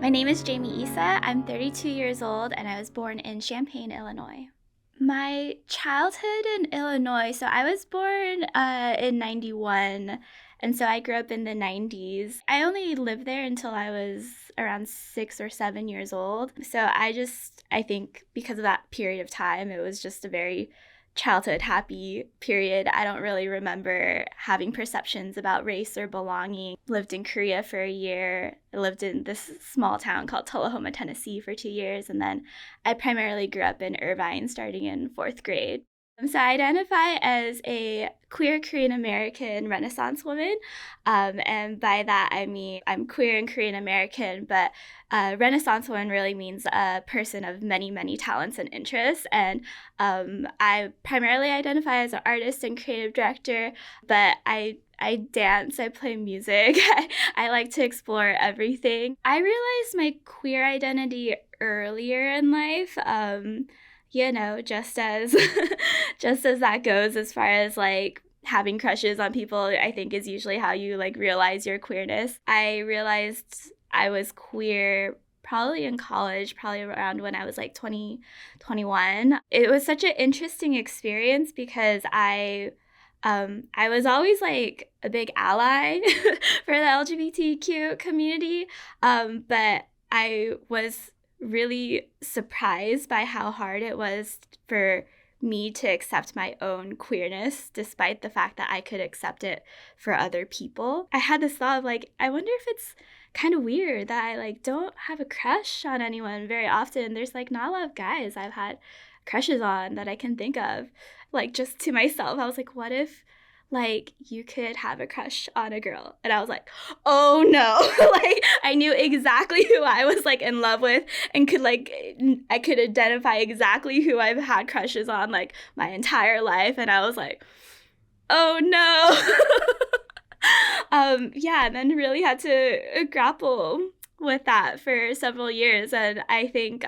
My name is Jamie Issa. I'm 32 years old and I was born in Champaign, Illinois. My childhood in Illinois, so I was born in 91, and so I grew up in the 90s. I only lived there until I was around 6 or 7 years old. So I think because of that period of time, it was just a very childhood happy period. I don't really remember having perceptions about race or belonging. Lived in Korea for a year. I lived in this small town called Tullahoma, Tennessee for 2 years, and then I primarily grew up in Irvine starting in fourth grade. So I identify as a queer Korean American Renaissance woman, and by that I mean I'm queer and Korean American, but Renaissance woman really means a person of many, many talents and interests, and I primarily identify as an artist and creative director, but I dance, I play music, I like to explore everything. I realized my queer identity earlier in life, just as just as that goes as far as like having crushes on people, I think is usually how you like realize your queerness. I realized I was queer probably in college, probably around when I was like 20, 21. It was such an interesting experience because I was always like a big ally for the LGBTQ community, but I was really surprised by how hard it was for me to accept my own queerness, despite the fact that I could accept it for other people. I had this thought of like, I wonder if it's kind of weird that I like don't have a crush on anyone very often. There's like not a lot of guys I've had crushes on that I can think of. Like just to myself, I was like, what if like you could have a crush on a girl? And I was like, oh no. Like I knew exactly who I was like in love with and I could identify exactly who I've had crushes on like my entire life. And I was like, oh no. And then really had to grapple with that for several years. And I think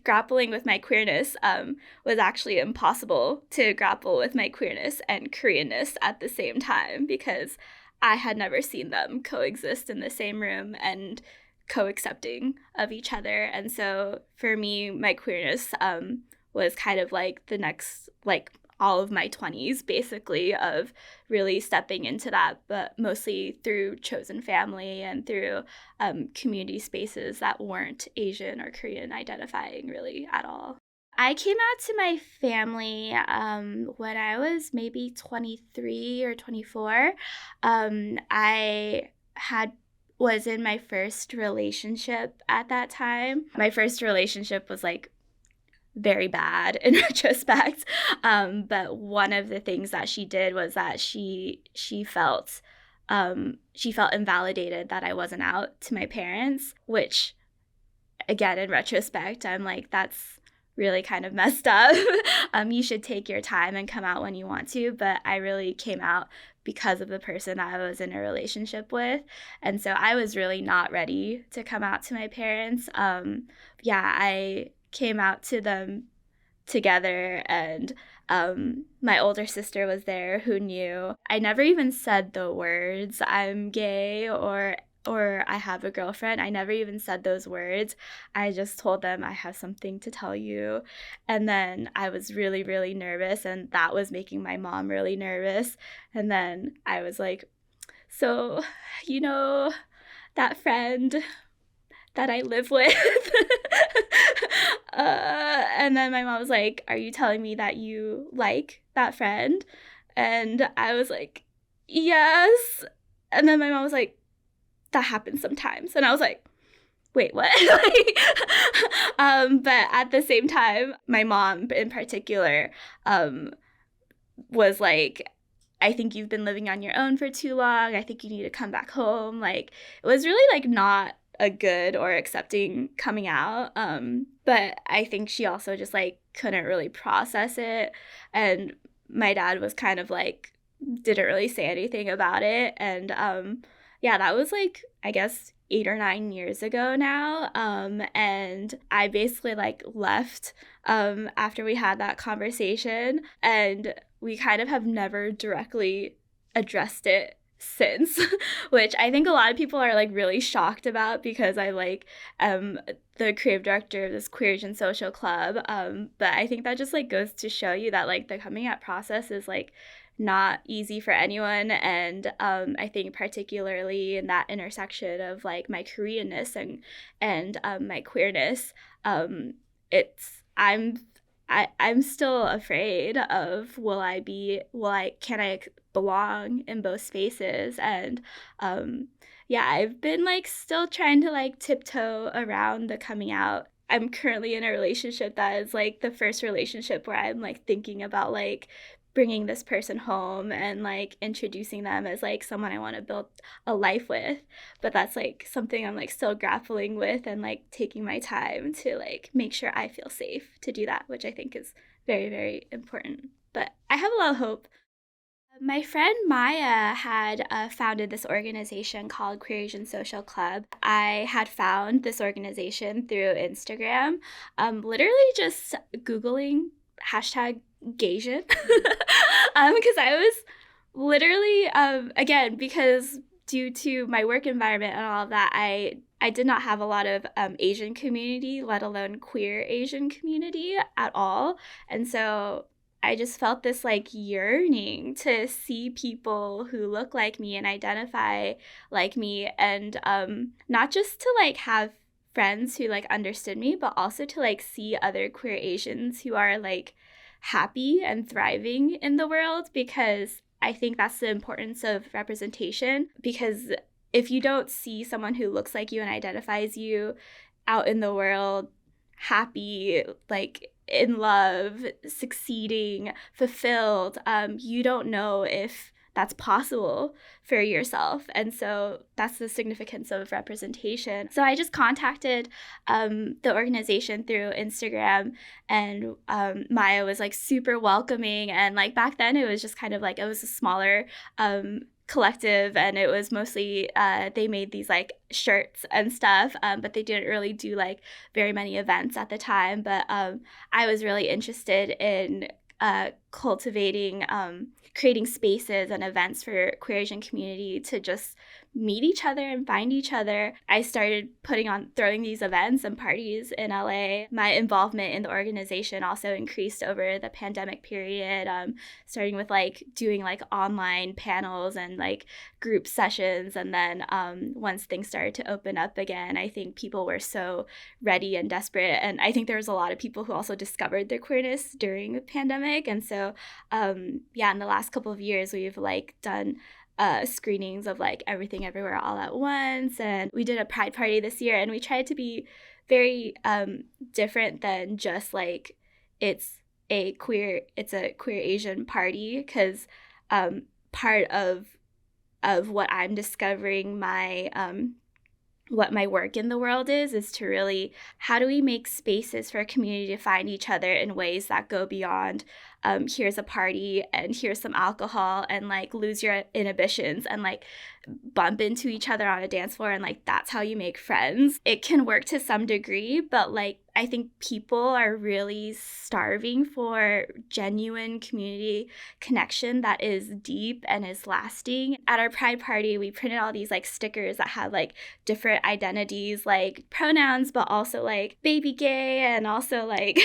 grappling with my queerness was actually impossible to grapple with my queerness and Koreanness at the same time because I had never seen them coexist in the same room and co-accepting of each other. And so for me, my queerness was kind of like the next, like all of my 20s, basically, of really stepping into that, but mostly through chosen family and through community spaces that weren't Asian or Korean identifying really at all. I came out to my family when I was maybe 23 or 24. I was in my first relationship at that time. My first relationship was like very bad in retrospect, but one of the things that she did was that she felt invalidated that I wasn't out to my parents, which again in retrospect I'm like, that's really kind of messed up. You should take your time and come out when you want to, but I really came out because of the person that I was in a relationship with, and so I was really not ready to come out to my parents. I came out to them together, and my older sister was there who knew. I never even said the words I'm gay or I have a girlfriend. I never even said those words. I just told them I have something to tell you. And then I was really, really nervous, and that was making my mom really nervous. And then I was like, so, that friend that I live with. And then my mom was like, are you telling me that you like that friend? And I was like, yes. And then my mom was like, that happens sometimes. And I was like, wait, what? But at the same time, my mom in particular was like, I think you've been living on your own for too long. I think you need to come back home. Like, it was really like not a good or accepting coming out. But I think she also just like couldn't really process it. And my dad was kind of like, didn't really say anything about it. And that was like, I guess 8 or 9 years ago now. And I basically like left after we had that conversation, and we kind of have never directly addressed it since, which I think a lot of people are like really shocked about because I like the creative director of this Queer Asian Social Club. But I think that just like goes to show you that like the coming out process is like not easy for anyone, and I think particularly in that intersection of like my Koreanness and my queerness, it's I'm still afraid of can I belong in both spaces, and yeah, I've been like still trying to like tiptoe around the coming out. I'm currently in a relationship that is like the first relationship where I'm like thinking about like bringing this person home and like introducing them as like someone I want to build a life with, but that's like something I'm like still grappling with and like taking my time to like make sure I feel safe to do that, which I think is very, very important. But I have a lot of hope. My friend Maya had founded this organization called Queer Asian Social Club. I had found this organization through Instagram, literally just Googling hashtag Gaysian, because I was literally, again, because due to my work environment and all of that, I did not have a lot of Asian community, let alone queer Asian community at all. And so I just felt this like yearning to see people who look like me and identify like me, and not just to like have friends who like understood me, but also to like see other queer Asians who are like happy and thriving in the world, because I think that's the importance of representation. Because if you don't see someone who looks like you and identifies you out in the world happy, like in love, succeeding, fulfilled, you don't know if that's possible for yourself. And so that's the significance of representation. So I just contacted the organization through Instagram, and Maya was like super welcoming. And like back then it was just kind of like, it was a smaller collective, and it was mostly they made these like shirts and stuff, but they didn't really do like very many events at the time. But I was really interested in cultivating, creating spaces and events for queer Asian community to just meet each other and find each other. I started throwing these events and parties in LA. My involvement in the organization also increased over the pandemic period, starting with like doing like online panels and like group sessions. And then once things started to open up again, I think people were so ready and desperate. And I think there was a lot of people who also discovered their queerness during the pandemic. And so yeah, in the last couple of years, we've like done screenings of like Everything Everywhere All at Once, and we did a pride party this year, and we tried to be very different than just like it's a queer Asian party, because part of what I'm discovering what my work in the world is to really, how do we make spaces for a community to find each other in ways that go beyond here's a party and here's some alcohol, and like lose your inhibitions and like bump into each other on a dance floor, and like that's how you make friends. It can work to some degree, but like I think people are really starving for genuine community connection that is deep and is lasting. At our pride party, we printed all these like stickers that had like different identities, like pronouns, but also like baby gay, and also like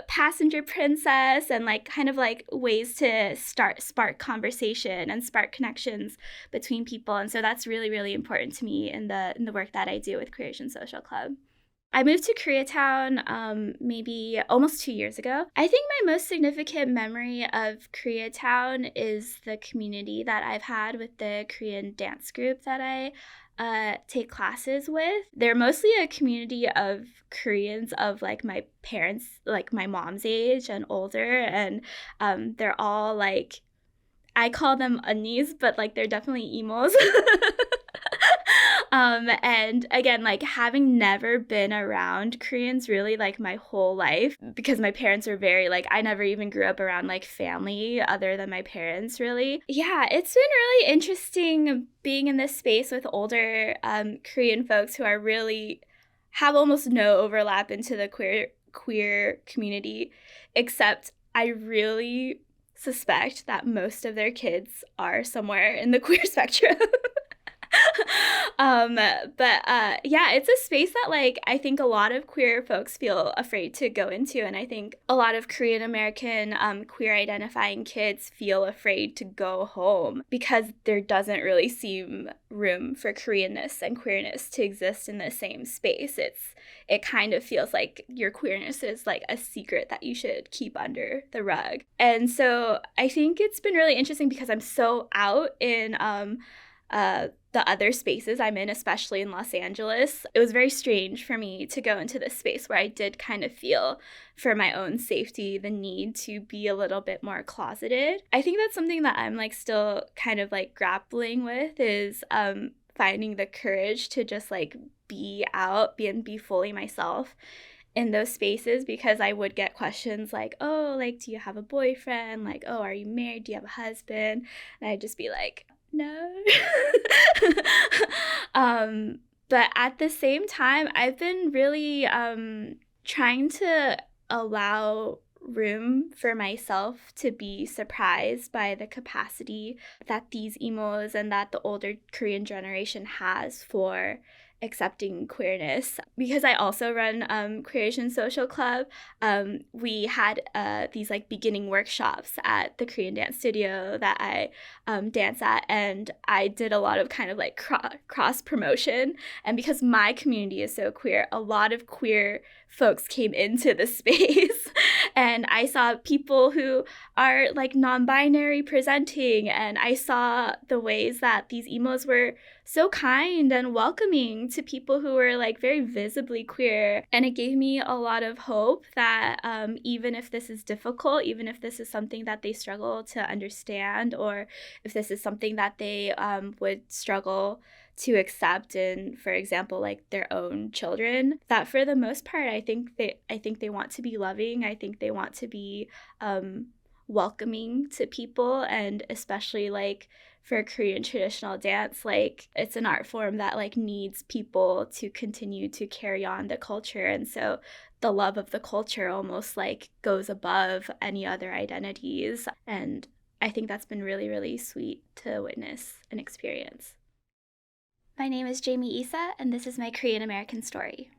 passenger princess, and like kind of like ways to spark conversation and spark connections between people. And so that's really, really important to me in the work that I do with Queer Asian Social Club. I moved to Koreatown maybe almost 2 years ago. I think my most significant memory of Koreatown is the community that I've had with the Korean dance group that I take classes with. They're mostly a community of Koreans of like my parents, like my mom's age and older, and they're all like, I call them unnies, but like they're definitely emos. And again, like having never been around Koreans really like my whole life, because my parents are very like, I never even grew up around like family other than my parents really. Yeah, it's been really interesting being in this space with older Korean folks who are really have almost no overlap into the queer community, except I really suspect that most of their kids are somewhere in the queer spectrum. Yeah, it's a space that like I think a lot of queer folks feel afraid to go into, and I think a lot of Korean American queer identifying kids feel afraid to go home because there doesn't really seem room for Koreanness and queerness to exist in the same space. It kind of feels like your queerness is like a secret that you should keep under the rug. And so I think it's been really interesting because I'm so out in the other spaces I'm in, especially in Los Angeles. It was very strange for me to go into this space where I did kind of feel, for my own safety, the need to be a little bit more closeted. I think that's something that I'm like still kind of like grappling with, is finding the courage to just like be out, be fully myself in those spaces, because I would get questions like, oh, like, do you have a boyfriend? Like, oh, are you married? Do you have a husband? And I'd just be like, no. But at the same time, I've been really trying to allow room for myself to be surprised by the capacity that these emos and that the older Korean generation has for accepting queerness. Because I also run Creation Social Club, we had these like beginning workshops at the Korean dance studio that I dance at, and I did a lot of kind of like cross promotion. And because my community is so queer, a lot of queer folks came into the space and I saw people who are like non-binary presenting, and I saw the ways that these emos were so kind and welcoming to people who were like very visibly queer. And it gave me a lot of hope that even if this is difficult, even if this is something that they struggle to understand, or if this is something that they would struggle to accept in, for example, like their own children, that for the most part, I think they want to be loving. I think they want to be welcoming to people, and especially like for Korean traditional dance, like it's an art form that like needs people to continue to carry on the culture. And so the love of the culture almost like goes above any other identities. And I think that's been really, really sweet to witness and experience. My name is Jamie Issa, and this is my Korean American story.